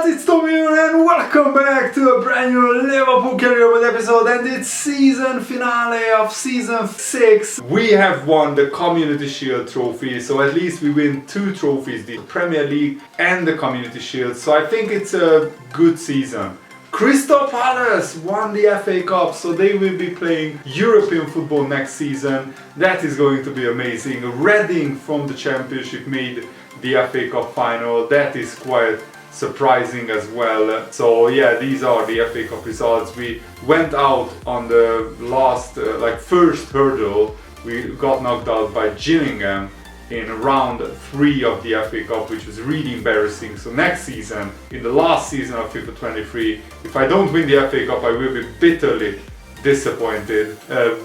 lads, it's TomFIFAHeaven and welcome back to a brand new Liverpool career mode episode, and it's season finale of season 6. We have won the Community Shield trophy, so at least we win 2 trophies, the Premier League and the Community Shield, so I think it's a good season. Crystal Palace won the FA Cup, so they will be playing European football next season. That is going to be amazing. Reading from the Championship made the FA Cup final. That is quite surprising as well. So yeah, these are the FA Cup results. We went out on the last, first hurdle. We got knocked out by Gillingham in round 3 of the FA Cup, which was really embarrassing. So next season, in the last season of FIFA 23, if I don't win the FA Cup, I will be bitterly disappointed.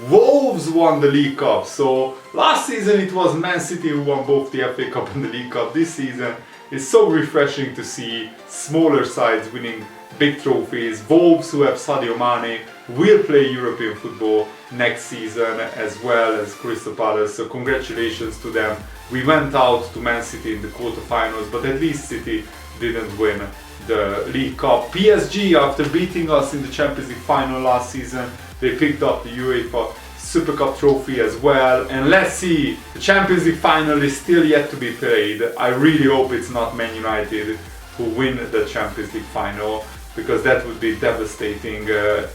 Wolves won the League Cup. So last season it was Man City who won both the FA Cup and the League Cup. This season it's so refreshing to see smaller sides winning big trophies. Wolves, who have Sadio Mane, will play European football next season as well as Crystal Palace, so congratulations to them. We went out to Man City in the quarterfinals, but at least City didn't win the League Cup. PSG, after beating us in the Champions League final last season, they picked up the UEFA Super Cup trophy as well, and let's see, the Champions League final is still yet to be played. I really hope it's not Man United who win the Champions League final, because that would be devastating.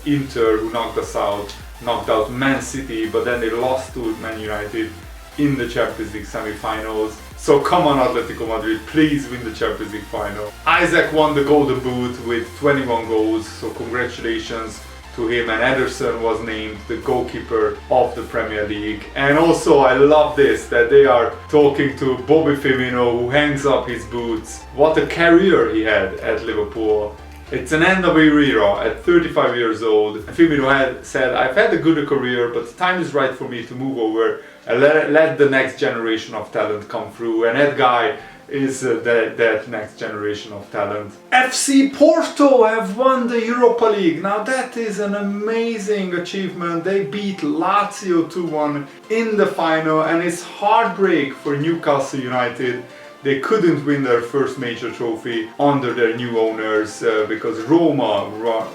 Inter, who knocked us out, knocked out Man City, but then they lost to Man United in the Champions League semi-finals. So come on, Atletico Madrid, please win the Champions League final. Isaac won the Golden Boot with 21 goals, so congratulations to him, and Ederson was named the goalkeeper of the Premier League. And also I love this, that they are talking to Bobby Firmino, who hangs up his boots. What a career he had at Liverpool. It's an end of a era at 35 years old. Firmino had said, I've had a good career, but the time is right for me to move over and let the next generation of talent come through. And that guy is that next generation of talent. FC Porto have won the Europa League. Now that is an amazing achievement. They beat Lazio 2-1 in the final, and it's heartbreak for Newcastle United. They couldn't win their first major trophy under their new owners because Roma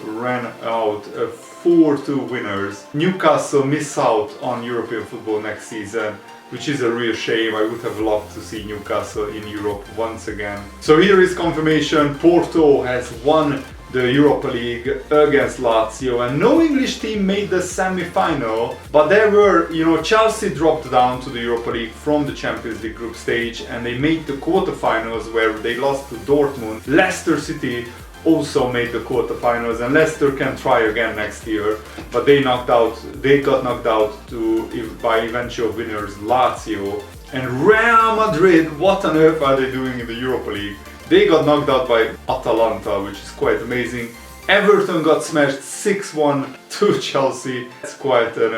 ran out 4-2 winners. Newcastle miss out on European football next season, which is a real shame. I would have loved to see Newcastle in Europe once again. So here is confirmation. Porto has won the Europa League against Lazio, and no English team made the semi-final, but there were, Chelsea dropped down to the Europa League from the Champions League group stage, and they made the quarterfinals where they lost to Dortmund. Leicester City also made the quarterfinals, and Leicester can try again next year, but they got knocked out by eventual winners Lazio. And Real Madrid, what on earth are they doing in the Europa League? They got knocked out by Atalanta, which is quite amazing. Everton got smashed 6-1 to Chelsea. It's quite an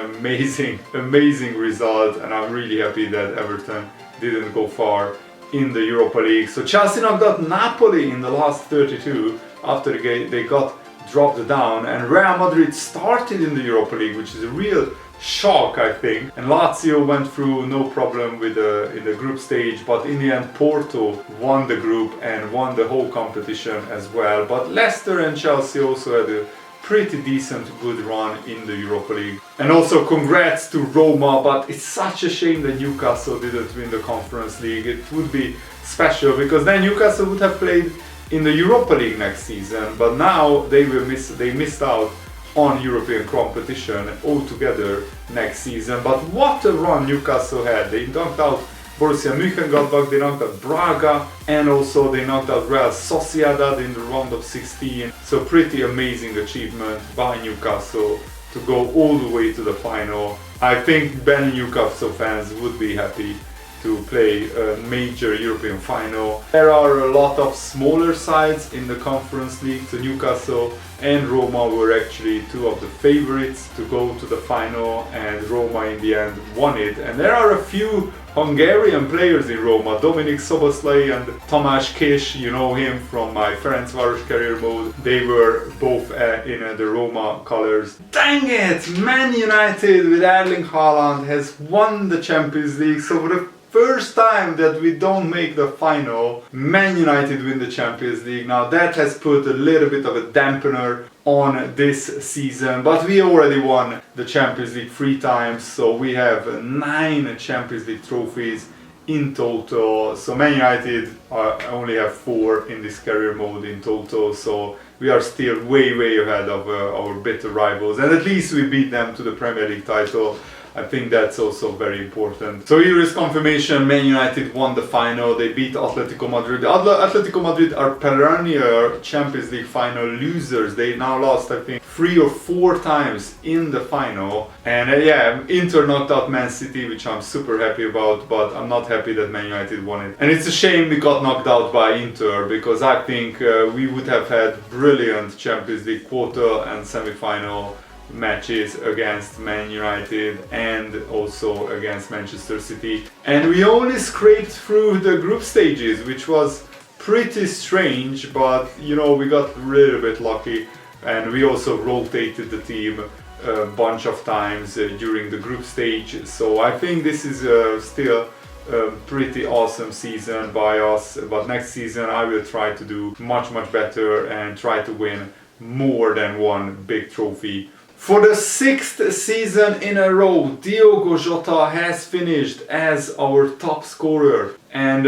amazing result, and I'm really happy that Everton didn't go far in the Europa League. So Chelsea knocked out Napoli in the last 32 after they got dropped down, and Real Madrid started in the Europa League, which is a real shock, I think. And Lazio went through no problem in the group stage, but in the end Porto won the group and won the whole competition as well. But Leicester and Chelsea also had a pretty decent good run in the Europa League. And also congrats to Roma, but it's such a shame that Newcastle didn't win the Conference League. It would be special, because then Newcastle would have played in the Europa League next season, but now they missed out on European competition altogether next season. But what a run Newcastle had. They knocked out Borussia Mönchengladbach, they knocked out Braga, and also they knocked out Real Sociedad in the round of 16. So pretty amazing achievement by Newcastle to go all the way to the final. I think many Newcastle fans would be happy to play a major European final. There are a lot of smaller sides in the Conference League, so Newcastle and Roma were actually 2 of the favorites to go to the final, and Roma in the end won it. And there are a few Hungarian players in Roma, Dominik Szoboszlai and Tamás Kis, you know him from my Ferencváros career mode. They were both in the Roma colors. Dang it! Man United with Erling Haaland has won the Champions League, so for the first time that we don't make the final, Man United win the Champions League. Now that has put a little bit of a dampener on this season, but we already won the Champions League 3 times, so we have 9 Champions League trophies in total. So Man United only have 4 in this career mode in total, so we are still way ahead of our bitter rivals, and at least we beat them to the Premier League title. I think that's also very important. So here is confirmation: Man United won the final. They beat Atletico Madrid. Atletico Madrid are perennial Champions League final losers. They now lost, I think, 3 or 4 times in the final. And yeah, Inter knocked out Man City, which I'm super happy about, but I'm not happy that Man United won it. And it's a shame we got knocked out by Inter, because I think we would have had brilliant Champions League quarter and semi-final matches against Man United and also against Manchester City, and we only scraped through the group stages, which was pretty strange, but you know, we got a little bit lucky, and we also rotated the team a bunch of times during the group stage. So I think this is still a pretty awesome season by us, but next season I will try to do much better and try to win more than one big trophy. For the 6th season in a row, Diogo Jota has finished as our top scorer, and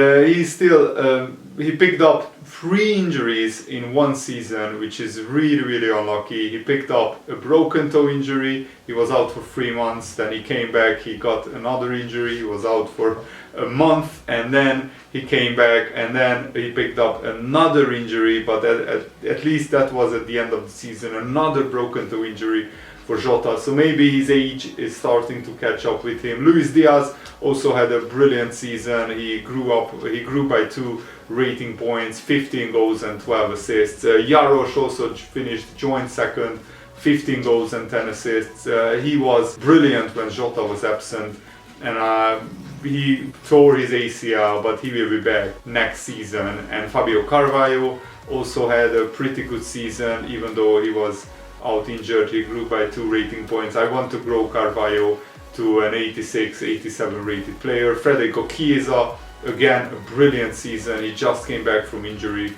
he picked up 3 injuries in one season, which is really unlucky. He picked up a broken toe injury, he was out for 3 months, then he came back, he got another injury, he was out for a month, and then he came back, and then he picked up another injury, but at least that was at the end of the season, another broken toe injury for Jota. So maybe his age is starting to catch up with him. Luis Diaz also had a brilliant season. He grew by 2 rating points, 15 goals and 12 assists. Jaros also finished joint second, 15 goals and 10 assists. He was brilliant when Jota was absent, and he tore his ACL, but he will be back next season. And Fabio Carvalho also had a pretty good season, even though he was out injured. He grew by 2 rating points. I want to grow Carvalho to an 86, 87 rated player. Federico Chiesa, again, a brilliant season. He just came back from injury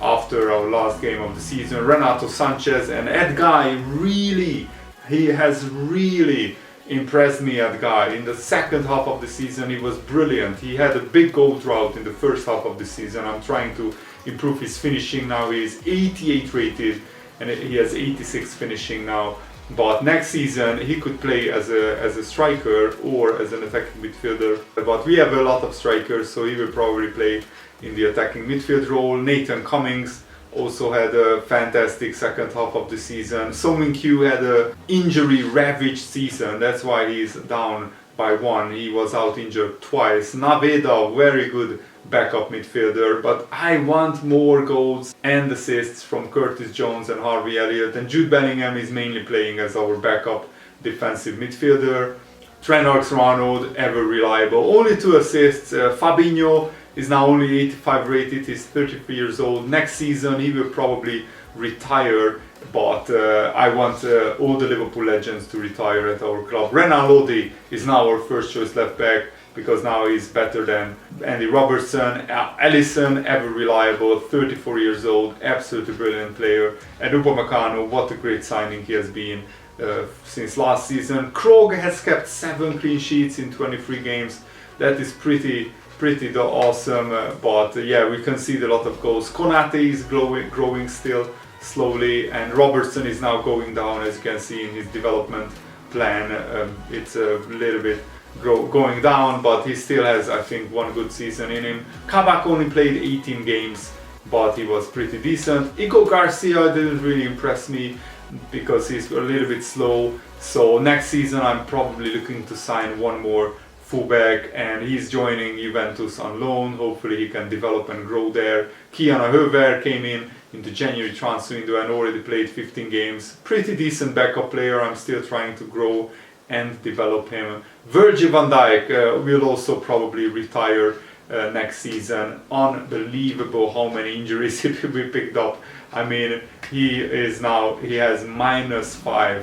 after our last game of the season. Renato Sanchez and Ed Guy, he has really impressed me. Ed Guy, in the second half of the season, he was brilliant. He had a big goal drought in the first half of the season. I'm trying to improve his finishing now. He's 88 rated, and he has 86 finishing now. But next season he could play as a striker or as an attacking midfielder. But we have a lot of strikers, so he will probably play in the attacking midfield role. Nathan Cummings also had a fantastic second half of the season. Song Min-kyu had a injury-ravaged season, that's why he's down by 1. He was out injured twice. Naveda, very good backup midfielder, but I want more goals and assists from Curtis Jones and Harvey Elliott, and Jude Bellingham is mainly playing as our backup defensive midfielder. Trent Alexander-Arnold, ever reliable, only 2 assists. Fabinho is now only 85 rated, he's 33 years old. Next season he will probably retire, but I want all the Liverpool legends to retire at our club. Renan Lodi is now our first choice left back, because now he's better than Andy Robertson. Alisson, ever reliable, 34 years old, absolutely brilliant player. And Upamecano, what a great signing he has been since last season. Krog has kept 7 clean sheets in 23 games. That is pretty awesome, but yeah, we concede a lot of goals. Konate is growing still slowly, and Robertson is now going down, as you can see in his development plan. It's a little bit going down, but he still has, I think, 1 good season in him. Kabak only played 18 games, but he was pretty decent. Igo Garcia didn't really impress me because he's a little bit slow, so next season I'm probably looking to sign 1 more fullback, and he's joining Juventus on loan. Hopefully he can develop and grow there. Kiana Höver came in the January transfer window and already played 15 games. Pretty decent backup player. I'm still trying to grow and develop him. Virgil van Dijk will also probably retire next season. Unbelievable how many injuries we picked up. I mean, he has -5,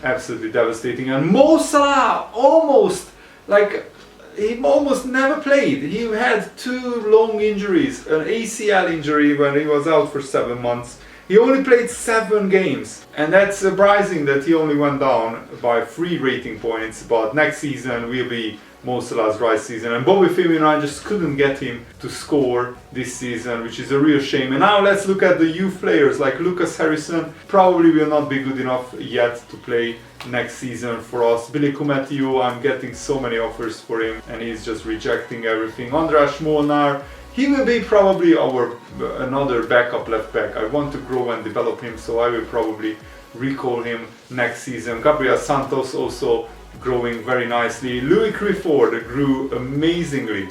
absolutely devastating. And Mo Salah, almost like he almost never played. He had 2 long injuries, an ACL injury when he was out for 7 months. He only played 7 games, and that's surprising that he only went down by 3 rating points. But next season will be Mo Salah's right season, and Bobby Firmino, I just couldn't get him to score this season, which is a real shame. And now let's look at the youth players like Lucas Harrison. Probably will not be good enough yet to play next season for us. Billy Kumetio, I'm getting so many offers for him and he's just rejecting everything. András Molnár, he will be probably our another backup left back. I want to grow and develop him, so I will probably recall him next season. Gabriel Santos also growing very nicely. Louis Clifford grew amazingly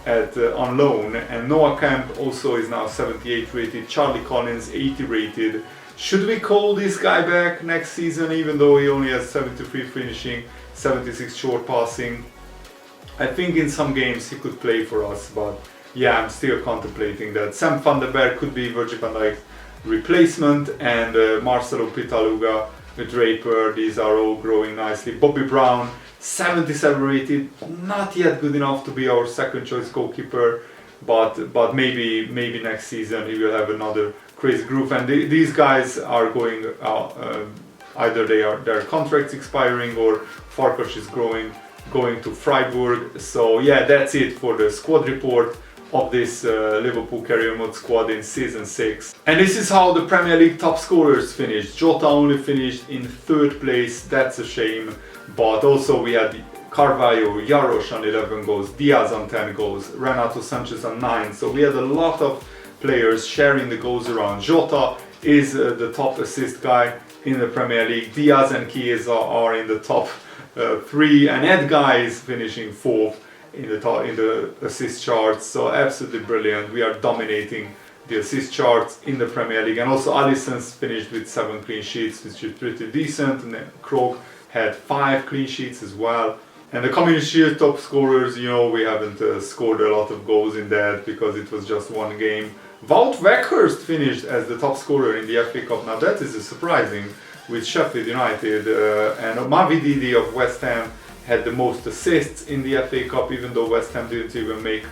on loan, and Noah Kemp also is now 78 rated. Charlie Collins 80 rated. Should we call this guy back next season, even though he only has 73 finishing, 76 short passing? I think in some games he could play for us, but yeah, I'm still contemplating that. Sam van der Berg could be Virgil van Dijk's replacement, and Marcelo Pitaluga, the Draper, these are all growing nicely. Bobby Brown, 77 rated, not yet good enough to be our second choice goalkeeper, but maybe next season he will have another crazy groove. And these guys are going either their contracts expiring or Farkas is going to Freiburg. So yeah, that's it for the squad report of this Liverpool Career Mode squad in season 6. And this is how the Premier League top scorers finished. Jota only finished in 3rd place, that's a shame. But also we had Carvalho, Jaros on 11 goals, Diaz on 10 goals, Renato Sanchez on 9. So we had a lot of players sharing the goals around. Jota is the top assist guy in the Premier League. Diaz and Chiesa are in the top 3, and Edgar is finishing 4th in the assist charts. So absolutely brilliant. We are dominating the assist charts in the Premier League, and also Alisson's finished with 7 clean sheets, which is pretty decent, and then Krog had 5 clean sheets as well. And the Community Shield top scorers, you know, we haven't scored a lot of goals in that because it was just 1 game. Wout Weghorst finished as the top scorer in the FA Cup. Now that is surprising with Sheffield United, and Mavi Didi of West Ham had the most assists in the FA Cup, even though West Ham didn't even make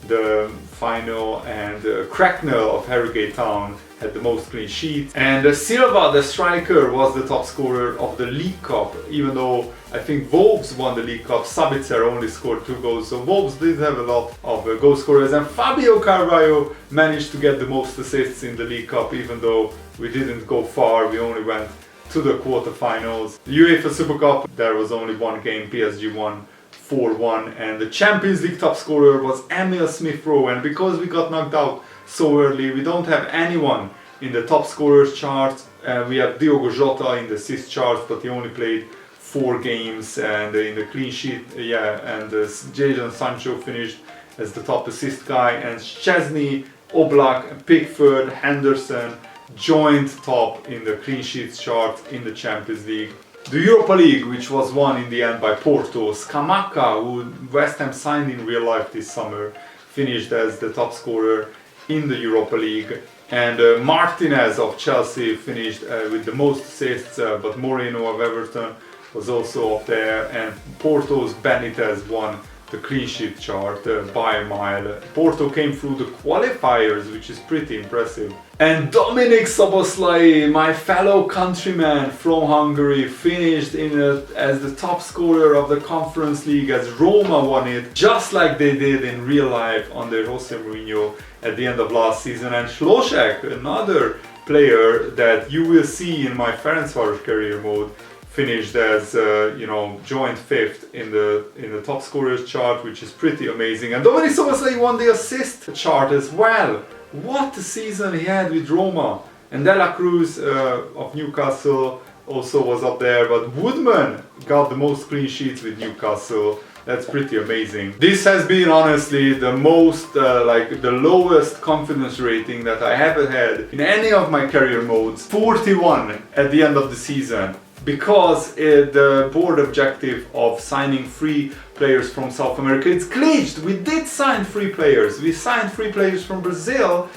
the final, and Cracknell of Harrogate Town had the most clean sheets. And Silva, the striker, was the top scorer of the League Cup, even though I think Wolves won the League Cup. Sabitzer only scored 2 goals, so Wolves did have a lot of goal scorers. And Fabio Carvalho managed to get the most assists in the League Cup, even though we didn't go far, we only went to the quarterfinals. The UEFA Super Cup, there was only 1 game, PSG won 4-1, and the Champions League top scorer was Emil Smith-Rowe. And because we got knocked out so early, we don't have anyone in the top scorers chart. We have Diogo Jota in the assist charts, but he only played 4 games, and in the clean sheet, and Jadon Sancho finished as the top assist guy, and Szczesny, Oblak, Pickford, Henderson joined top in the clean sheets chart in the Champions League. The Europa League, which was won in the end by Porto, Scamacca, who West Ham signed in real life this summer, finished as the top scorer in the Europa League. And Martinez of Chelsea finished with the most assists, but Moreno of Everton was also up there, and Porto's Benitez won the clean sheet chart by a mile. Porto came through the qualifiers, which is pretty impressive. And Dominik Szoboszlai, my fellow countryman from Hungary, finished as the top scorer of the Conference League as Roma won it, just like they did in real life under Jose Mourinho at the end of last season. And Ślązek, another player that you will see in my Ferencváros career mode, finished as joined 5th in the top scorers chart, which is pretty amazing. And Dominik Szoboszlai won the assist chart as well. What a season he had with Roma. And De La Cruz of Newcastle also was up there, but Woodman got the most clean sheets with Newcastle. That's pretty amazing. This has been honestly the most, the lowest confidence rating that I ever had in any of my career modes. 41 at the end of the season. Because the board objective of signing 3 players from South America, it's glitched. We did sign 3 players. We signed 3 players from Brazil,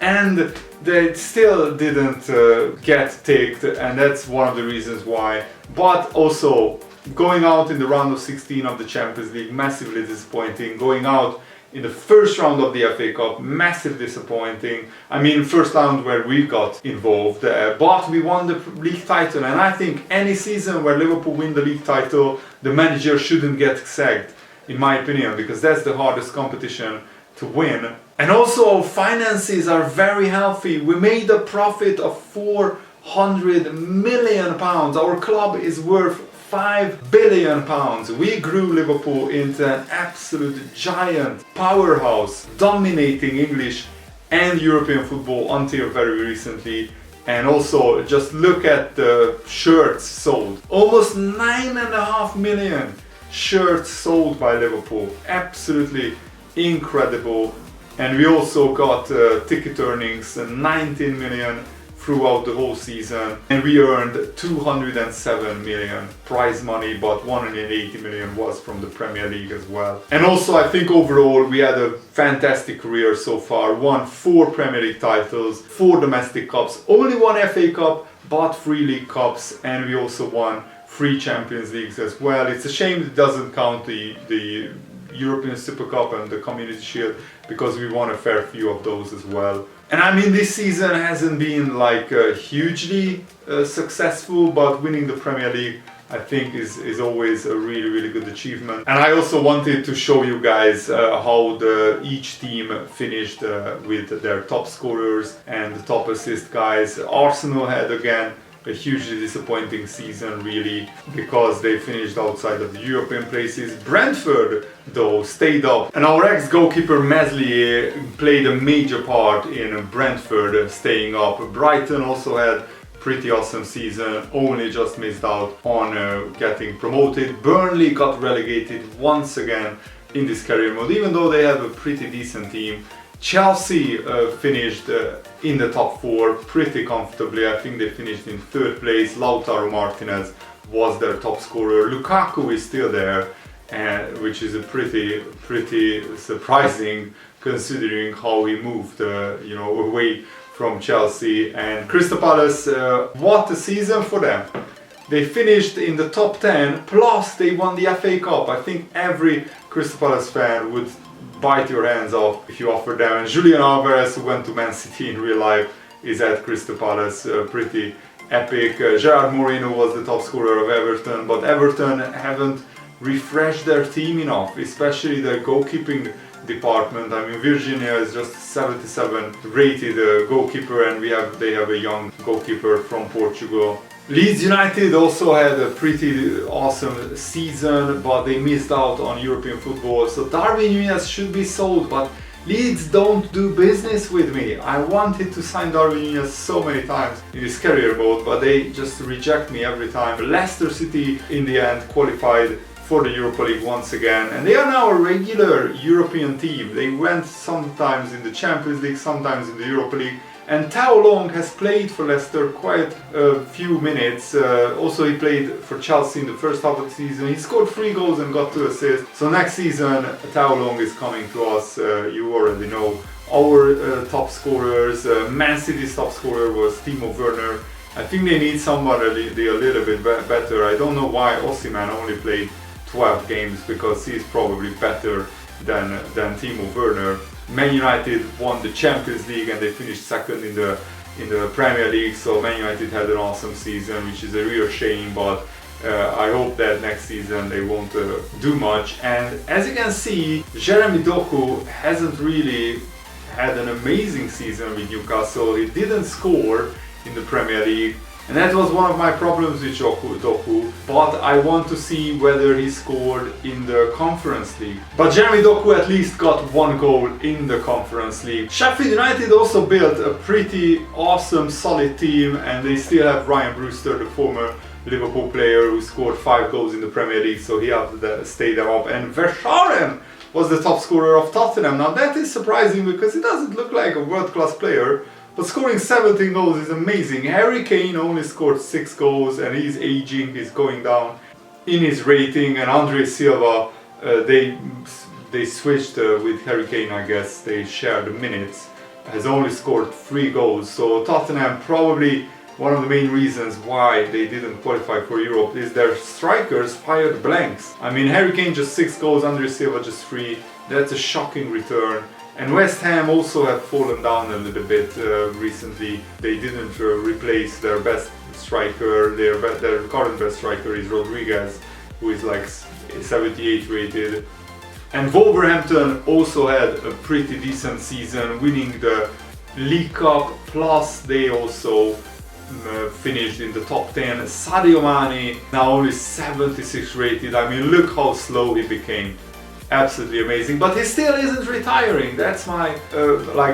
and they still didn't get ticked, and that's one of the reasons why. But also, Going out in the round of 16 of the Champions League, massively disappointing. Going out in the first round of the FA Cup, massive disappointing. I mean, first round where we got involved, but we won the league title, and I think any season where Liverpool win the league title, the manager shouldn't get sacked, in my opinion, because that's the hardest competition to win. And also our finances are very healthy. We made a profit of £400 million. Our club is worth £5 billion. We grew Liverpool into an absolute giant powerhouse, dominating English and European football until very recently. And also just look at the shirts sold. Almost 9.5 million shirts sold by Liverpool. Absolutely incredible. And we also got ticket earnings, 19 million throughout the whole season, and we earned 207 million prize money, but 180 million was from the Premier League as well. And also I think overall we had a fantastic career so far. Won 4 Premier League titles, 4 domestic cups, only 1 FA Cup, but 3 League Cups, and we also won 3 Champions Leagues as well. It's a shame it doesn't count the European Super Cup and the Community Shield, because we won a fair few of those as well. And I mean, this season hasn't been like hugely successful, but winning the Premier League I think is always a really good achievement. And I also wanted to show you guys how each team finished with their top scorers and the top assist guys. Arsenal had again a hugely disappointing season, really, because they finished outside of the European places. Brentford, though, stayed up, and our ex-goalkeeper Meslier played a major part in Brentford staying up. Brighton also had pretty awesome season, only just missed out on getting promoted. Burnley got relegated once again in this career mode, even though they have a pretty decent team. Chelsea finished in the top 4 pretty comfortably. I think they finished in 3rd place. Lautaro Martinez was their top scorer. Lukaku is still there, which is a pretty surprising considering how he moved away from Chelsea. And Crystal Palace, what a season for them. They finished in the top 10, plus they won the FA Cup. I think every Crystal Palace fan would bite your hands off if you offer them. And Julian Alvarez, who went to Man City in real life, is at Crystal Palace. Pretty epic. Gerard Moreno was the top scorer of Everton, but Everton haven't refreshed their team enough, especially their goalkeeping department. I mean, Virginia is just 77 rated goalkeeper, and they have a young goalkeeper from Portugal. Leeds United also had a pretty awesome season, but they missed out on European football. So Darwin Núñez should be sold, but Leeds don't do business with me. I wanted to sign Darwin Núñez so many times in his career mode, but they just reject me every time. Leicester City in the end qualified for the Europa League once again, and they are now a regular European team. They went sometimes in the Champions League, sometimes in the Europa League. And Tao Long has played for Leicester quite a few minutes. Also he played for Chelsea in the first half of the season. He scored 3 goals and got 2 assists. So next season Tao Long is coming to us. You already know our top scorers. Man City's top scorer was Timo Werner. I think they need somebody a little bit better. I don't know why Osimhen only played 12 games, because he's probably better than Timo Werner. Man United won the Champions League and they finished 2nd in the Premier League, so Man United had an awesome season, which is a real shame, but I hope that next season they won't do much. And as you can see, Jeremy Doku hasn't really had an amazing season with Newcastle. He didn't score in the Premier League, and that was one of my problems with Doku, but I want to see whether he scored in the Conference League. But Jeremy Doku at least got 1 goal in the Conference League. Sheffield United also built a pretty awesome, solid team, and they still have Ryan Brewster, the former Liverpool player who scored 5 goals in the Premier League, so he helped stay them up. And Verscharen was the top scorer of Tottenham. Now that is surprising because he doesn't look like a world-class player, but scoring 17 goals is amazing. Harry Kane only scored 6 goals and he's aging, he's going down in his rating. And Andre Silva, they switched with Harry Kane, I guess. They shared the minutes, has only scored 3 goals. So Tottenham probably one of the main reasons why they didn't qualify for Europe is their strikers fired blanks. I mean, Harry Kane just 6 goals, Andre Silva just 3. That's a shocking return. And West Ham also have fallen down a little bit recently. They didn't replace their best striker. Their current best striker is Rodriguez, who is like 78 rated. And Wolverhampton also had a pretty decent season, winning the League Cup, plus they also finished in the top 10. Sadio Mane, now only 76 rated. I mean, look how slow he became. Absolutely amazing. But he still isn't retiring. That's my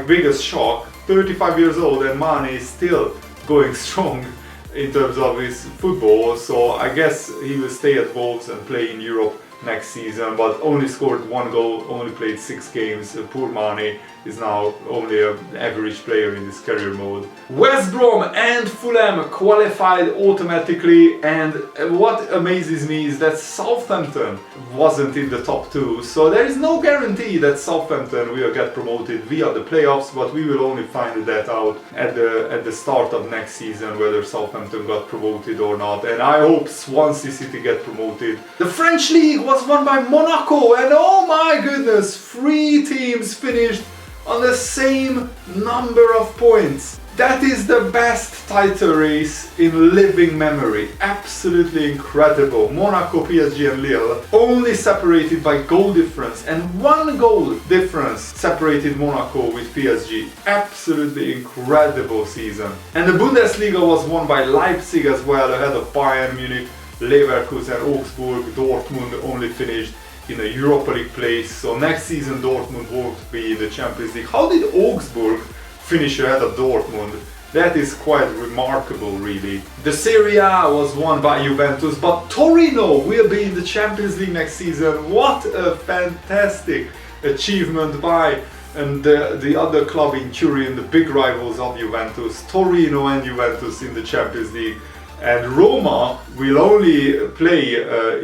biggest shock. 35 years old and Mane is still going strong in terms of his football. So I guess he will stay at Wolves and play in Europe next season, but only scored 1 goal, only played 6 games. Poor Mane is now only an average player in this career mode. West Brom and Fulham qualified automatically, and what amazes me is that Southampton wasn't in the top 2, so there is no guarantee that Southampton will get promoted via the playoffs, but we will only find that out at the start of next season, whether Southampton got promoted or not. And I hope Swansea City get promoted. The French league was won by Monaco, and oh my goodness, 3 teams finished on the same number of points. That is the best title race in living memory. Absolutely incredible. Monaco, PSG and Lille only separated by goal difference, and 1 goal difference separated Monaco with PSG. Absolutely incredible season. And the Bundesliga was won by Leipzig as well, ahead of Bayern Munich, Leverkusen, Augsburg. Dortmund only finished in a Europa League place, so next season Dortmund won't be in the Champions League. How did Augsburg finish ahead of Dortmund? That is quite remarkable, really. The Serie A was won by Juventus, but Torino will be in the Champions League next season. What a fantastic achievement by the other club in Turin, the big rivals of Juventus, Torino and Juventus in the Champions League. And Roma will only play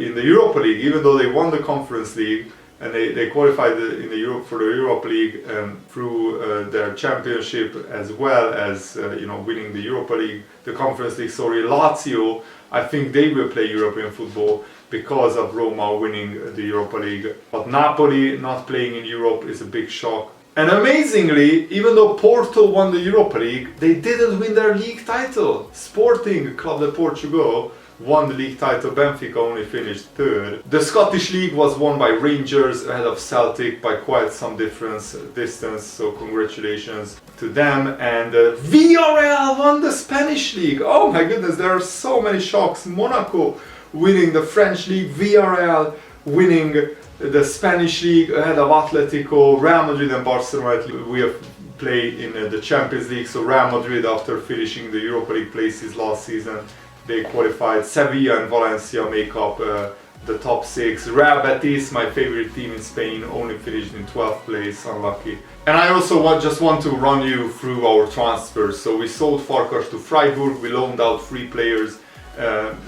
in the Europa League, even though they won the Conference League and they qualified for the Europa League through their championship, as well as winning the Europa League, the Conference League. Sorry, Lazio, I think they will play European football because of Roma winning the Europa League. But Napoli not playing in Europe is a big shock. And amazingly, even though Porto won the Europa League, they didn't win their league title. Sporting Club de Portugal won the league title, Benfica only finished 3rd. The Scottish League was won by Rangers ahead of Celtic by quite some distance, so congratulations to them. And Villarreal won the Spanish League. Oh my goodness, there are so many shocks. Monaco winning the French League, Villarreal winning the Spanish League ahead of Atletico, Real Madrid and Barcelona. We have played in the Champions League, so Real Madrid, after finishing the Europa League places last season, they qualified. Sevilla and Valencia make up the top 6. Real Betis, my favorite team in Spain, only finished in 12th place, unlucky. And I also just want to run you through our transfers. So we sold Farkas to Freiburg, we loaned out 3 players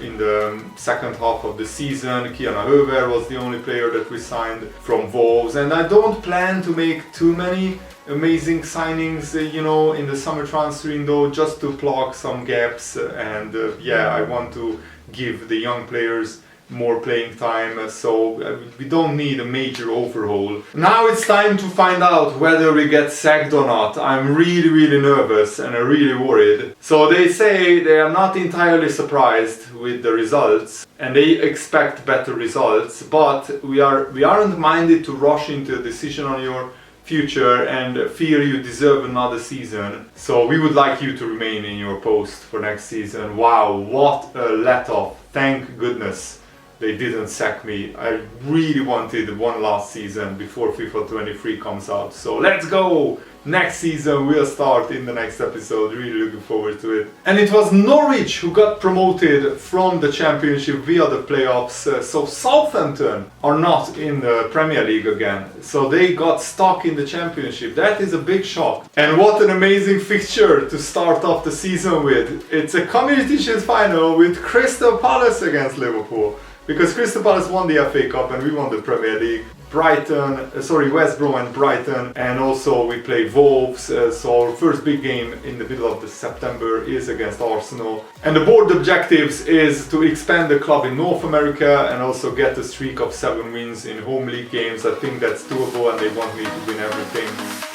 in the second half of the season. Kiana Höver was the only player that we signed from Wolves, and I don't plan to make too many amazing signings in the summer transfer window, just to plug some gaps, and I want to give the young players more playing time, so we don't need a major overhaul. Now it's time to find out whether we get sacked or not. I'm really nervous and I'm really worried. So they say they are not entirely surprised with the results and they expect better results, but we aren't minded to rush into a decision on your future and feel you deserve another season. So we would like you to remain in your post for next season. Wow, what a let off. Thank goodness they didn't sack me. I really wanted one last season before FIFA 23 comes out. So let's go! Next season will start in the next episode. Really looking forward to it. And it was Norwich who got promoted from the Championship via the playoffs. So Southampton are not in the Premier League again. So they got stuck in the Championship. That is a big shock. And what an amazing fixture to start off the season with. It's a Community Shield final with Crystal Palace against Liverpool. Because Crystal Palace won the FA Cup and we won the Premier League. West Brom and Brighton, and also we play Wolves. So our first big game in the middle of the September is against Arsenal. And the board objectives is to expand the club in North America and also get a streak of 7 wins in home league games. I think that's doable, and they want me to win everything.